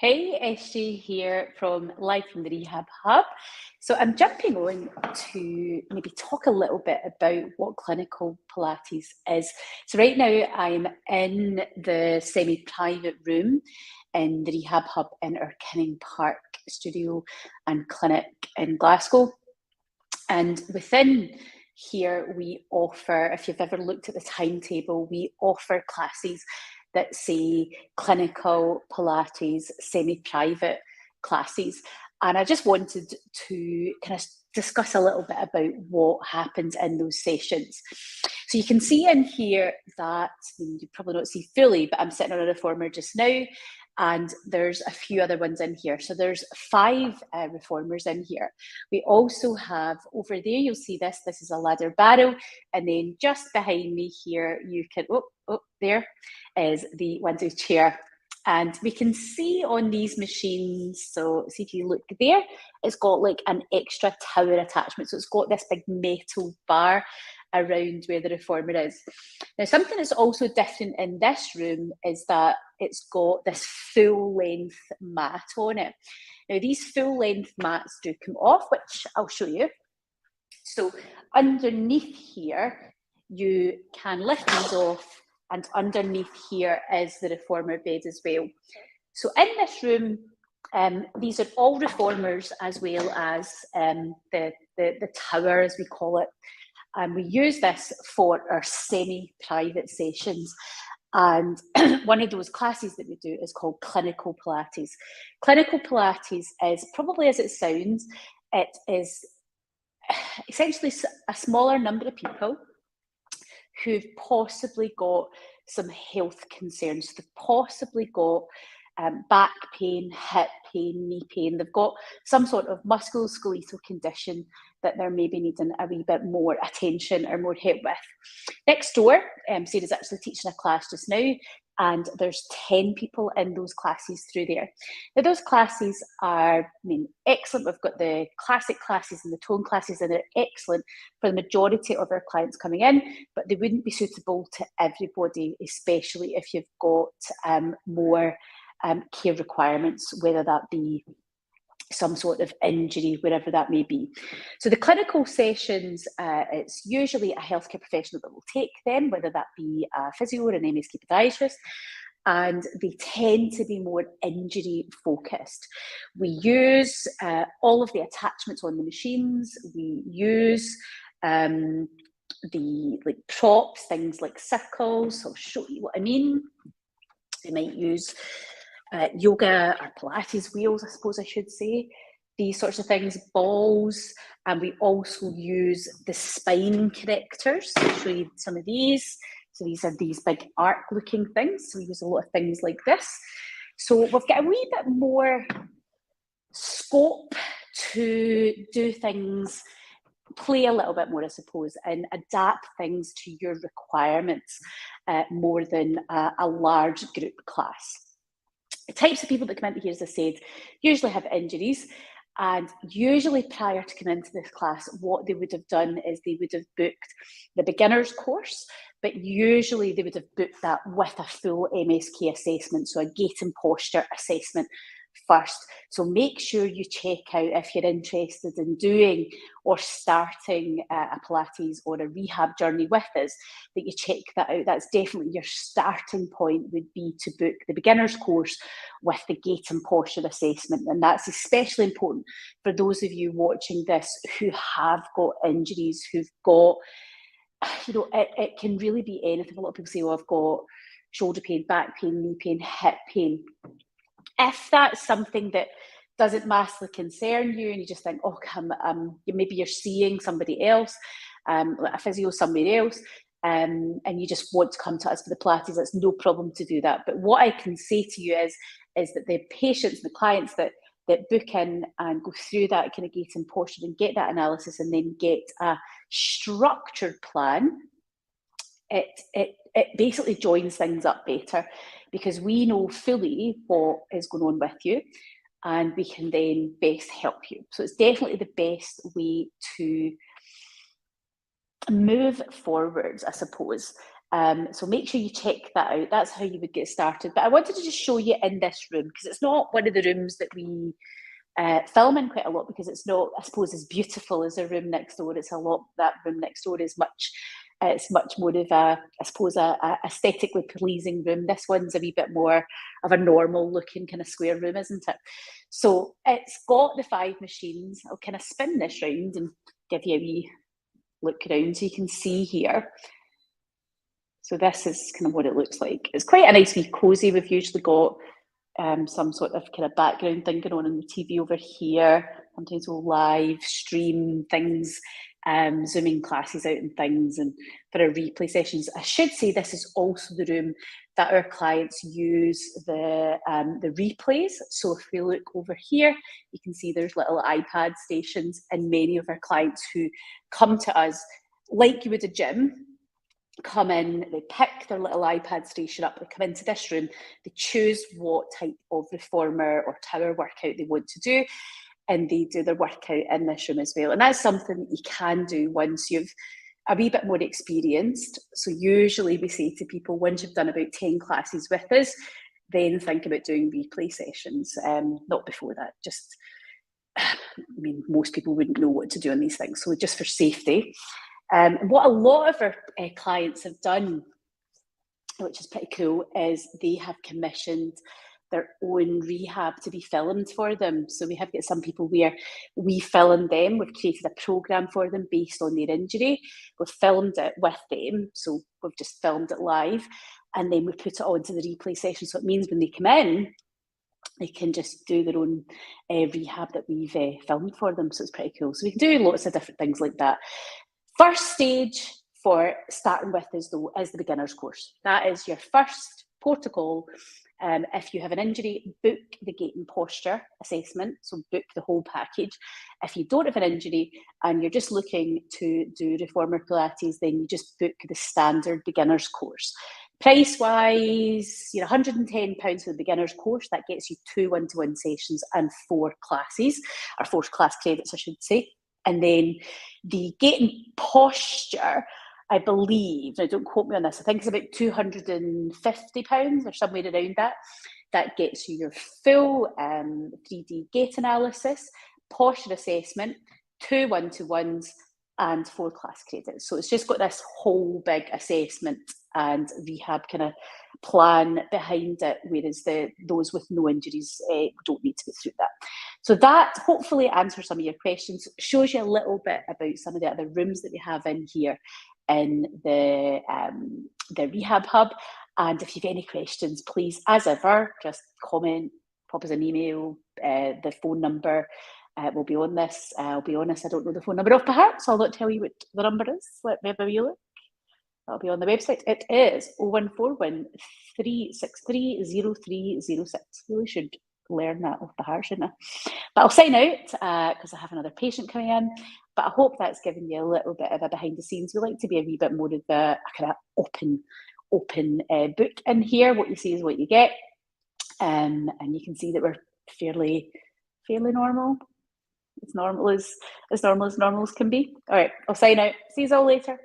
Hey, SJ here from live from the Rehab Hub. So I'm jumping on to maybe talk a little bit about what clinical Pilates is. So right now I'm in the semi-private room in the Rehab Hub in our Kinning Park studio and clinic in Glasgow. And within here, we offer, if you've ever looked at the timetable, we offer classes that say clinical Pilates, semi-private classes. And I just wanted to kind of discuss a little bit about what happens in those sessions. So you can see in here that, you probably don't see fully, but I'm sitting on a reformer just now, and there's a few other ones in here. So there's 5 reformers in here. We also have over there, you'll see this is a ladder barrel, and then just behind me here, you can, there is the window chair. And we can see on these machines, so see if you look there, it's got like an extra tower attachment. So it's got this big metal bar around where the reformer is. Now, something that's also different in this room is that it's got this full length mat on it. Now, these full length mats do come off, which I'll show you. So underneath here, you can lift these off, and underneath here is the reformer bed as well. So in this room, these are all reformers as well as the tower, as we call it. And we use this for our semi-private sessions. And one of those classes that we do is called Clinical Pilates. Clinical Pilates is probably as it sounds, it is essentially a smaller number of people who've possibly got some health concerns. They've possibly got back pain, hip pain, knee pain. They've got some sort of musculoskeletal condition that they're maybe needing a wee bit more attention or more help with. Next door, Sarah's actually teaching a class just now, and there's 10 people in those classes through there. Now, those classes are, excellent. We've got the classic classes and the tone classes, and they're excellent for the majority of our clients coming in, but they wouldn't be suitable to everybody, especially if you've got more care requirements, whether that be some sort of injury, wherever that may be. So the clinical sessions, it's usually a healthcare professional that will take them, whether that be a physio or an MSK podiatrist, and they tend to be more injury focused. We use all of the attachments on the machines. We use the props, things like circles. I'll show you what I mean. We might use yoga or Pilates wheels, I suppose I should say, these sorts of things, balls, and we also use the spine correctors. I'll show you some of these. So these are these big arc-looking things. So we use a lot of things like this. So we've got a wee bit more scope to do things, play a little bit more, I suppose, and adapt things to your requirements more than a large group class. The types of people that come into here, as I said, usually have injuries, and usually prior to coming into this class, what they would have done is they would have booked the beginner's course, but usually they would have booked that with a full MSK assessment, so a gait and posture assessment first. So make sure you check out, if you're interested in doing or starting a Pilates or a rehab journey with us, that you check that out. That's definitely your starting point, would be to book the beginner's course with the gait and posture assessment. And that's especially important for those of you watching this who have got injuries, who've got, it can really be anything. A lot of people say, I've got shoulder pain, back pain, knee pain, hip pain. If that's something that doesn't massively concern you, and you just think, maybe you're seeing somebody else, like a physio somewhere else, and you just want to come to us for the Pilates, it's no problem to do that. But what I can say to you is that the patients, the clients that book in and go through that kind of gait and posture and get that analysis and then get a structured plan, it basically joins things up better, because we know fully what is going on with you and we can then best help you. So it's definitely the best way to move forwards, I suppose. So make sure you check that out. That's how you would get started. But I wanted to just show you in this room, because it's not one of the rooms that we film in quite a lot, because it's not, I suppose, as beautiful as a room next door. It's a lot, that room next door is much, it's much more of a, I suppose, a aesthetically pleasing room. This one's a wee bit more of a normal looking kind of square room, isn't it? So it's got the 5 machines. I'll kind of spin this round and give you a wee look around so you can see here. So this is kind of what it looks like. It's quite a nice wee cosy. We've usually got some sort of kind of background thing going on the TV over here. Sometimes we'll live stream things, zooming classes out and things, and for our replay sessions. I should say this is also the room that our clients use the replays. So if we look over here, you can see there's little iPad stations, and many of our clients who come to us, like you would a gym, come in, they pick their little iPad station up, they come into this room, they choose what type of reformer or tower workout they want to do, and they do their workout in this room as well. And that's something that you can do once you've a wee bit more experienced. So usually we say to people, once you've done about 10 classes with us, then think about doing replay sessions. Not before that. Just, I mean, most people wouldn't know what to do on these things. So just for safety. What a lot of our clients have done, which is pretty cool, is they have commissioned their own rehab to be filmed for them. So we have got some people where we film them. We've created a program for them based on their injury. We've filmed it with them. So we've just filmed it live, and then we put it onto the replay session. So it means when they come in, they can just do their own rehab that we've filmed for them. So it's pretty cool. So we can do lots of different things like that. First stage for starting with is the beginner's course. That is your first protocol. If you have an injury, book the gait and posture assessment, so book the whole package. If you don't have an injury and you're just looking to do reformer Pilates, then you just book the standard beginner's course. Price-wise, you're £110 for the beginner's course. That gets you 2 one-to-one sessions and 4 classes, or 4 class credits, I should say. And then the gait and posture, I believe, now don't quote me on this, I think it's about £250 or somewhere around that. That gets you your full 3D gait analysis, posture assessment, 2 one-to-ones, and 4 class credits. So it's just got this whole big assessment and rehab kind of plan behind it, whereas those with no injuries don't need to go through that. So that hopefully answers some of your questions, shows you a little bit about some of the other rooms that we have in here in the Rehab Hub. And if you've any questions, please, as ever, just comment, pop us an email, the phone number will be on this. I'll be honest, I don't know the phone number off by heart, so I'll not tell you what the number is. Let me have a wee look. That'll be on the website. It is 0141 363 0306. Really should learn that off the heart, shouldn't I? But I'll sign out because I have another patient coming in. But I hope that's given you a little bit of a behind the scenes. We like to be a wee bit more of a kind of open book in here. What you see is what you get. And you can see that we're fairly normal. As normal as normal as can be. All right, I'll sign out. See you all later.